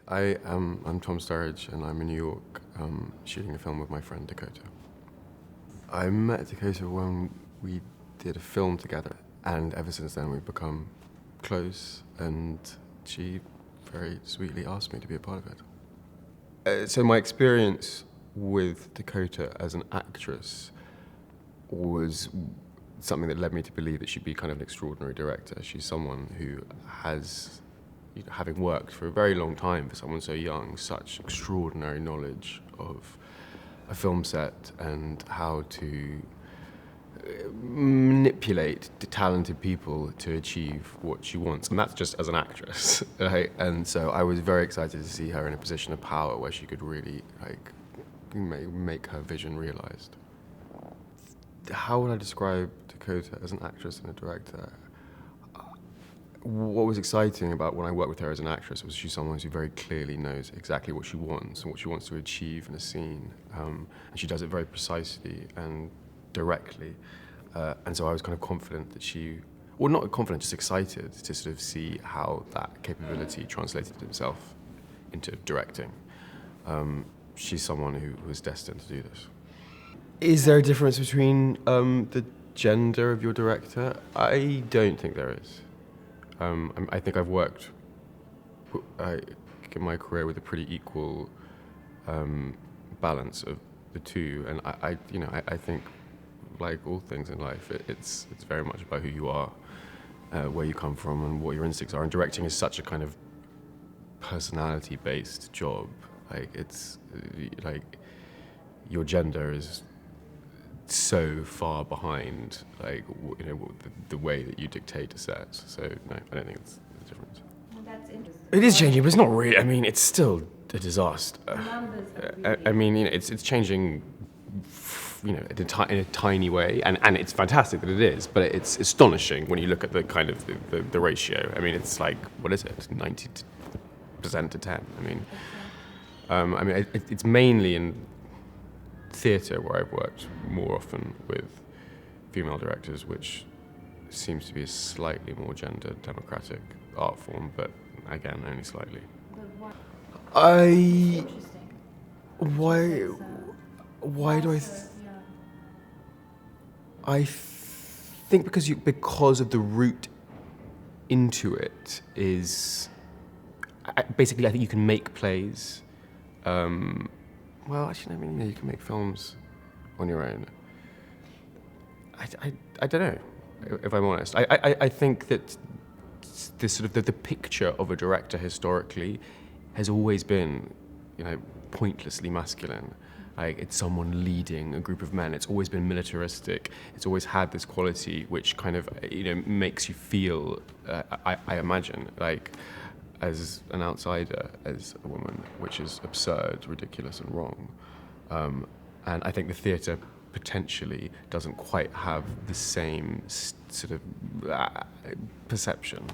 I'm Tom Sturridge, and I'm in New York shooting a film with my friend Dakota. I met Dakota when we did a film together, and ever since then we've become close, and she very sweetly asked me to be a part of it. So my experience with Dakota as an actress was something that led me to believe that she'd be kind of an extraordinary director. She's someone who has, having worked for a very long time for someone so young, such extraordinary knowledge of a film set and how to manipulate talented people to achieve what she wants. And that's just as an actress, right? And so I was very excited to see her in a position of power where she could really make her vision realized. How would I describe Dakota as an actress and a director? What was exciting about when I worked with her as an actress was she's someone who very clearly knows exactly what she wants and what she wants to achieve in a scene. And she does it very precisely and directly. And so I was kind of confident that well, not confident, just excited to sort of see how that capability translated itself into directing. She's someone who was destined to do this. Is there a difference between the gender of your director? I don't think there is. I think I've worked in my career with a pretty equal balance of the two, and I think, like all things in life, it's very much about who you are, where you come from, and what your instincts are. And directing is such a kind of personality-based job. It's your gender is so far behind, the way that you dictate a set. So no, I don't think it's different. Well, that's interesting. It is changing, but it's not really. I mean, it's still a disaster. The numbers are really... It's changing, in a tiny way, and it's fantastic that it is. But it's astonishing when you look at the kind of the ratio. I mean, it's like, what is it, 90% to 10? It's mainly in theatre where I've worked more often with female directors, which seems to be a slightly more gender democratic art form, but again, only slightly. Interesting. Why do I think because of the route into it is basically, I think you can make plays. Well, actually, you can make films on your own. I don't know, if I'm honest. I think that this sort of the picture of a director historically has always been, pointlessly masculine. It's someone leading a group of men. It's always been militaristic. It's always had this quality which kind of, makes you feel, I imagine, as an outsider, as a woman, which is absurd, ridiculous, and wrong. And I think the theatre potentially doesn't quite have the same sort of perception,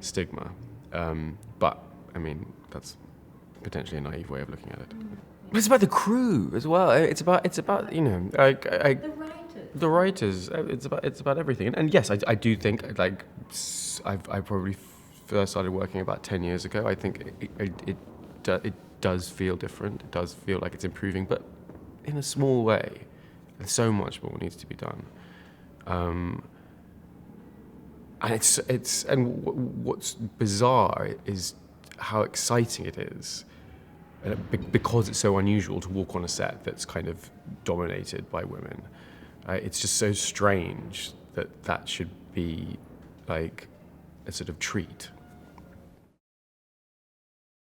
stigma. But, that's potentially a naive way of looking at it. But it's about the crew as well. It's about the writers. It's about everything. And yes, I do think, I probably first started working about 10 years ago. I think it does feel different. It does feel like it's improving, but in a small way. And so much more needs to be done. And what's bizarre is how exciting it is, because it's so unusual to walk on a set that's kind of dominated by women. It's just so strange that should be like a sort of treat.